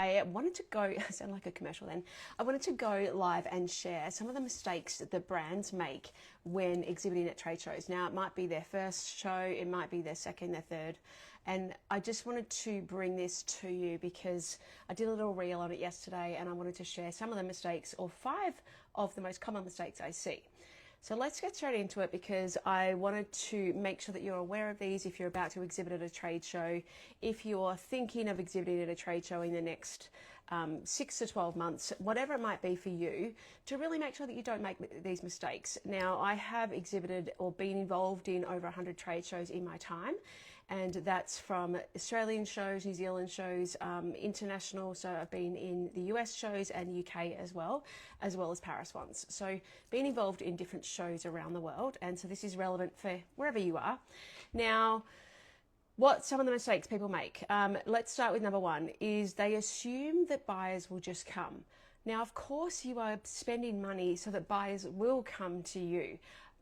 I wanted to go, I sound like a commercial then, I wanted to go live and share some of the mistakes that brands make when exhibiting at trade shows. Now, it might be their first show, it might be their second, their third, and I just wanted to bring this to you because I did a little reel on it yesterday and I wanted to share some of the mistakes, or 5 of the most common mistakes I see. So let's get straight into it because I wanted to make sure that you're aware of these if you're about to exhibit at a trade show, if you're thinking of exhibiting at a trade show in the next 6 to 12 months, whatever it might be for you, to really make sure that you don't make these mistakes. Now, I have exhibited or been involved in over 100 trade shows in my time, and that's from Australian shows, New Zealand shows, international, so I've been in the US shows and UK as well as Paris ones. So being involved in different shows around the world, and so this is relevant for wherever you are. Now, what some of the mistakes people make? Let's start with number 1, is they assume that buyers will just come. Now, of course, you are spending money so that buyers will come to you,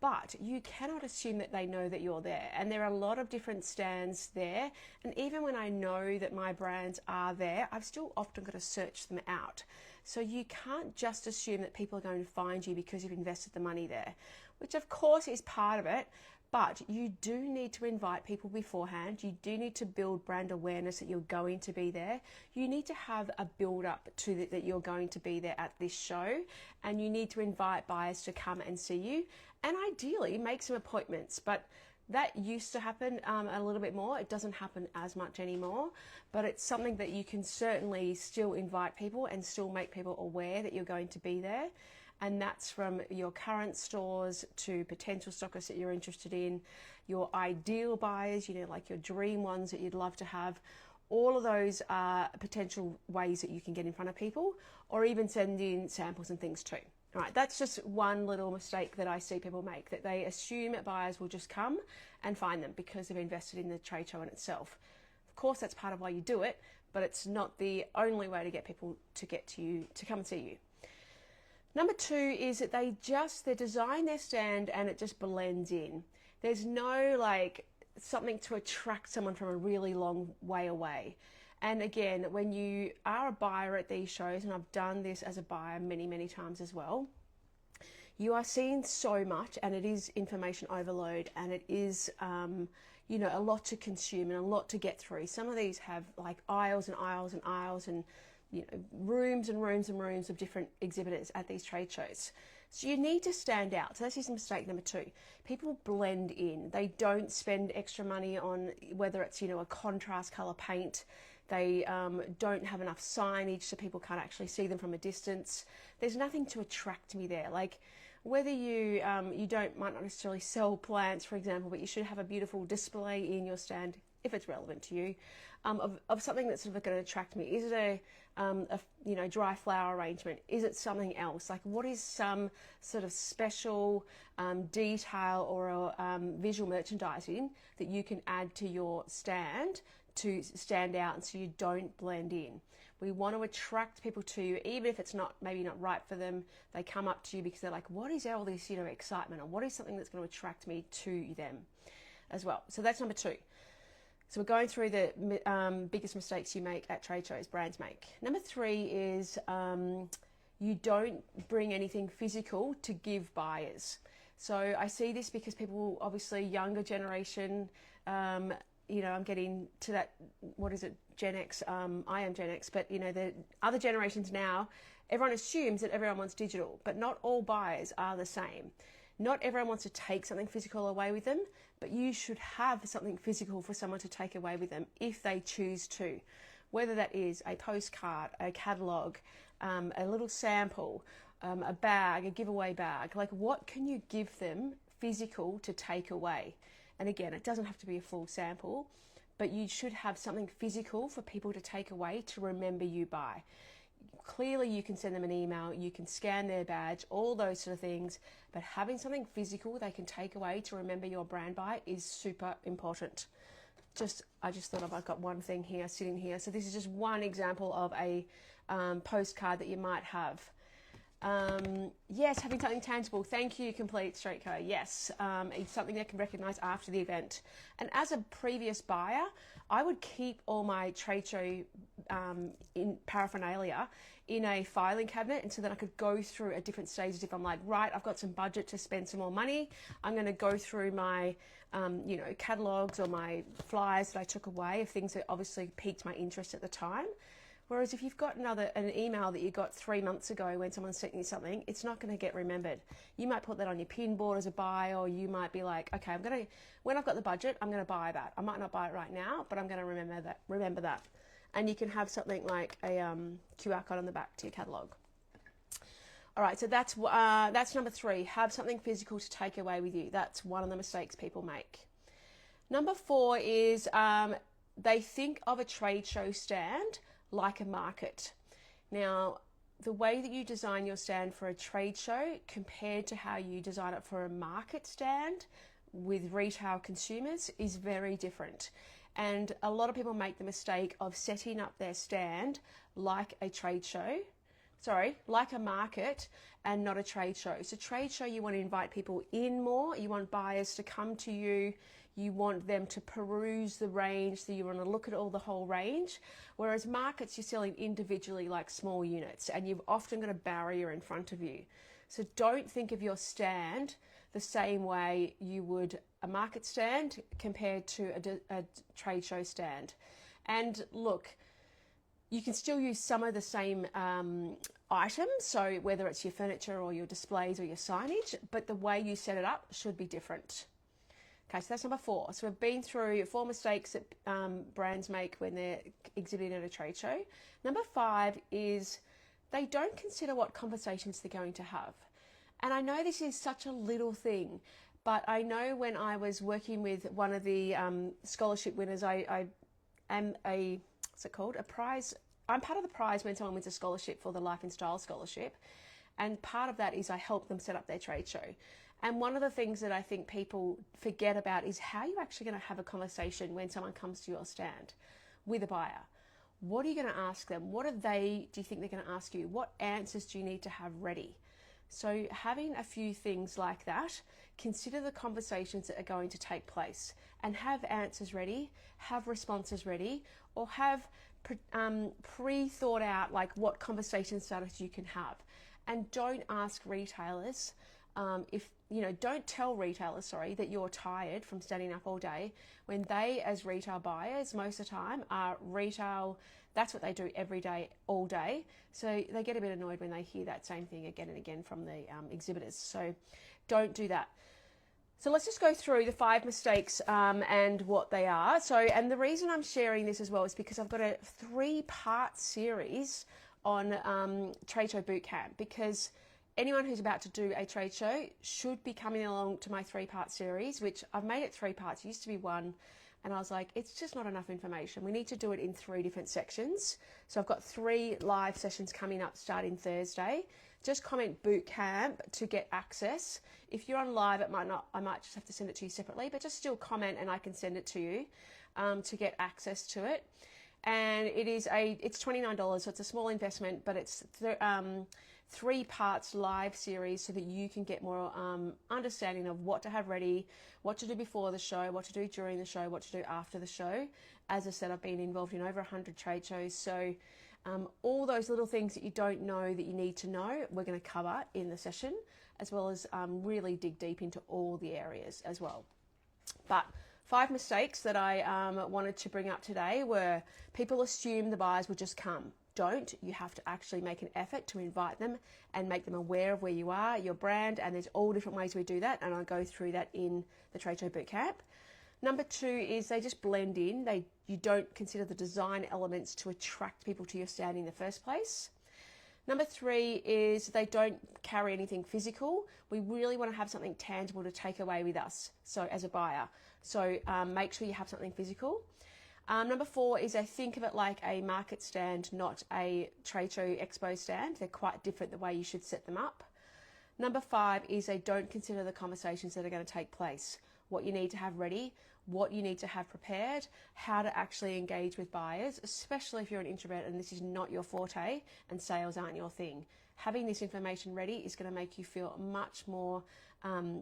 but you cannot assume that they know that you're there. And there are a lot of different stands there. And even when I know that my brands are there, I've still often got to search them out. So you can't just assume that people are going to find you because you've invested the money there, which of course is part of it. But you do need to invite people beforehand. You do need to build brand awareness that you're going to be there. You need to have a build up to that you're going to be there at this show. And you need to invite buyers to come and see you. And ideally make some appointments. But that used to happen a little bit more. It doesn't happen as much anymore. But it's something that you can certainly still invite people and still make people aware that you're going to be there. And that's from your current stores to potential stockists that you're interested in, your ideal buyers, you know, like your dream ones that you'd love to have. All of those are potential ways that you can get in front of people, or even send in samples and things too. All right, that's just one little mistake that I see people make, that they assume that buyers will just come and find them because they've invested in the trade show in itself. Of course, that's part of why you do it, but it's not the only way to get people to get to you, to come and see you. Number 2 is that they design their stand and it just blends in. There's no like something to attract someone from a really long way away. And again, when you are a buyer at these shows, and I've done this as a buyer many, many times as well, you are seeing so much, and it is information overload, and it is, you know, a lot to consume and a lot to get through. Some of these have like aisles and aisles and aisles and, you know, rooms and rooms and rooms of different exhibitors at these trade shows. So you need to stand out. So that's mistake number 2. People blend in. They don't spend extra money on whether it's, you know, a contrast color paint. They don't have enough signage so people can't actually see them from a distance. There's nothing to attract me there. Like whether you might not necessarily sell plants, for example, but you should have a beautiful display in your stand, if it's relevant to you, of something that's sort of going to attract me. Is it a you know, dry flower arrangement? Is it something else? Like what is some sort of special detail or visual merchandising that you can add to your stand to stand out and so you don't blend in? We want to attract people to you, even if it's maybe not right for them. They come up to you because they're like, what is all this, you know, excitement, or what is something that's going to attract me to them as well? So that's number 2. So we're going through the biggest mistakes you make at trade shows, brands make. Number 3 is you don't bring anything physical to give buyers. So I see this because people, obviously younger generation, you know, I'm getting to that, what is it, Gen X, I am Gen X, but you know, the other generations now, everyone assumes that everyone wants digital, but not all buyers are the same. Not everyone wants to take something physical away with them, but you should have something physical for someone to take away with them if they choose to. Whether that is a postcard, a catalogue, a little sample, a bag, a giveaway bag. Like what can you give them physical to take away? And again, it doesn't have to be a full sample, but you should have something physical for people to take away to remember you by. Clearly you can send them an email, you can scan their badge, all those sort of things, but having something physical they can take away to remember your brand by is super important. I just thought I've got one thing here sitting here. So this is just one example of a postcard that you might have. Yes, having something tangible. Thank you, Complete Streetcar. Yes, it's something they can recognise after the event. And as a previous buyer, I would keep all my trade show in paraphernalia in a filing cabinet, and so then I could go through at different stages. If I'm like, right, I've got some budget to spend some more money, I'm going to go through my catalogs or my flyers that I took away of things that obviously piqued my interest at the time. Whereas if you've got an email that you got 3 months ago when someone sent you something, it's not going to get remembered. You might put that on your pin board as a buy, or you might be like, okay, when I've got the budget, I'm going to buy that. I might not buy it right now, but I'm going to remember that. And you can have something like a QR code on the back to your catalog. All right, so that's number 3. Have something physical to take away with you. That's one of the mistakes people make. Number 4 is they think of a trade show stand like a market. Now, the way that you design your stand for a trade show compared to how you design it for a market stand with retail consumers is very different. And a lot of people make the mistake of setting up their stand like a trade show, like a market and not a trade show. So trade show, you want to invite people in more, you want buyers to come to you, you want them to peruse the range, so you want to look at the whole range. Whereas markets, you're selling individually like small units, and you've often got a barrier in front of you. So don't think of your stand the same way you would a market stand compared to a trade show stand. And look, you can still use some of the same items, so whether it's your furniture or your displays or your signage, but the way you set it up should be different. Okay, so that's number 4. So we've been through 4 mistakes that brands make when they're exhibiting at a trade show. Number 5 is they don't consider what conversations they're going to have. And I know this is such a little thing, but I know when I was working with one of the scholarship winners, I am what's it called? A prize. I'm part of the prize when someone wins a scholarship for the Life and Style Scholarship. And part of that is I help them set up their trade show. And one of the things that I think people forget about is how you're actually going to have a conversation when someone comes to your stand with a buyer. What are you going to ask them? Do you think they're going to ask you? What answers do you need to have ready? So having a few things like that, consider the conversations that are going to take place and have answers ready, have responses ready, or have pre-thought out like what conversation starters you can have. And don't ask retailers don't tell retailers, that you're tired from standing up all day when they, as retail buyers, most of the time are retail. That's what they do every day, all day. So they get a bit annoyed when they hear that same thing again and again from the exhibitors. So don't do that. So let's just go through the 5 mistakes and what they are. And the reason I'm sharing this as well is because I've got a 3-part series on Trade Show Bootcamp, because anyone who's about to do a trade show should be coming along to my 3-part series, which I've made it 3 parts. It used to be 1, and I was like, it's just not enough information. We need to do it in 3 different sections. So I've got 3 live sessions coming up starting Thursday. Just comment bootcamp to get access. If you're on live, I might just have to send it to you separately, but just still comment and I can send it to you to get access to it. And it's $29, so it's a small investment, but it's 3 parts live series so that you can get more understanding of what to have ready, what to do before the show, what to do during the show, what to do after the show. As I said, I've been involved in over 100 trade shows, so all those little things that you don't know that you need to know, we're going to cover in the session, as well as really dig deep into all the areas as well. But 5 mistakes that I wanted to bring up today were people assume the buyers will just come. Don't. You have to actually make an effort to invite them and make them aware of where you are, your brand, and there's all different ways we do that, and I'll go through that in the Trade Show Bootcamp. Number 2 is they just blend in. You don't consider the design elements to attract people to your stand in the first place. Number 3 is they don't carry anything physical. We really want to have something tangible to take away with us, so as a buyer. So make sure you have something physical. Number 4 is they think of it like a market stand, not a trade show expo stand. They're quite different the way you should set them up. Number 5 is they don't consider the conversations that are going to take place, what you need to have ready, what you need to have prepared, how to actually engage with buyers, especially if you're an introvert and this is not your forte and sales aren't your thing. Having this information ready is going to make you feel much more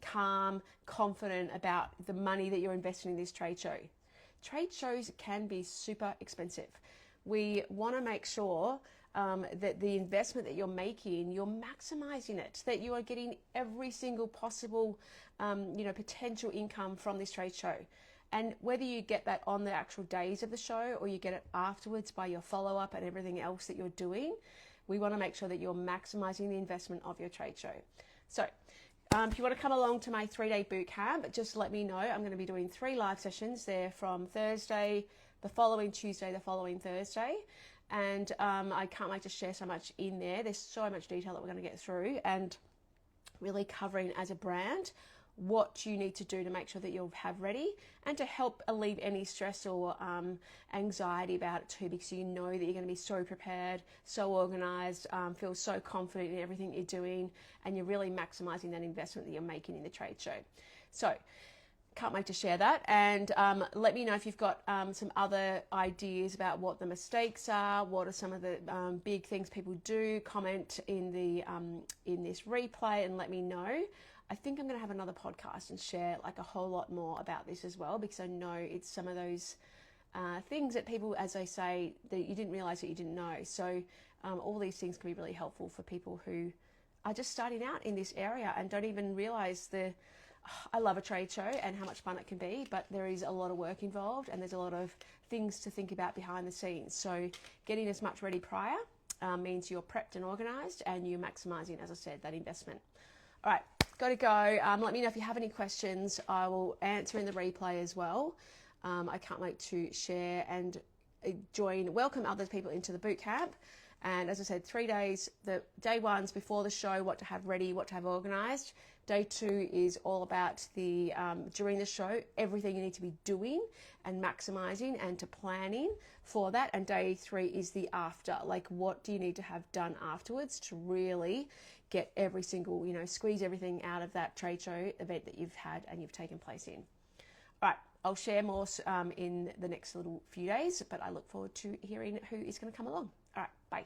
calm, confident about the money that you're investing in this trade show. trade shows can be super expensive. We want to make sure that the investment that you're making, you're maximizing it, that you are getting every single possible, potential income from this trade show. And whether you get that on the actual days of the show or you get it afterwards by your follow-up and everything else that you're doing, we want to make sure that you're maximizing the investment of your trade show. So if you want to come along to my 3-day boot camp, just let me know. I'm going to be doing 3 live sessions there from Thursday, the following Tuesday, the following Thursday. And I can't wait to share so much in there. There's so much detail that we're going to get through, and really covering as a brand what you need to do to make sure that you'll have ready, and to help alleviate any stress or anxiety about it too, because you know that you're going to be so prepared, so organized, feel so confident in everything you're doing, and you're really maximizing that investment that you're making in the trade show. So can't wait to share that. And let me know if you've got some other ideas about what the mistakes are, what are some of the big things people do. Comment in the in this replay and let me know. I think I'm going to have another podcast and share like a whole lot more about this as well, because I know it's some of those things that people, as I say, that you didn't realize that you didn't know. So all these things can be really helpful for people who are just starting out in this area and don't even realize I love a trade show and how much fun it can be, but there is a lot of work involved and there's a lot of things to think about behind the scenes. So getting as much ready prior means you're prepped and organized, and you're maximizing, as I said, that investment. All right, got to go. Let me know if you have any questions. I will answer in the replay as well. I can't wait to share and welcome other people into the boot camp. And as I said, 3 days, the day 1's before the show, what to have ready, what to have organized. Day 2 is all about during the show, everything you need to be doing and maximizing and to planning for that. And day 3 is the after, like what do you need to have done afterwards to really get every single, squeeze everything out of that trade show event that you've had and you've taken place in. All right, I'll share more in the next little few days, but I look forward to hearing who is going to come along. All right, bye.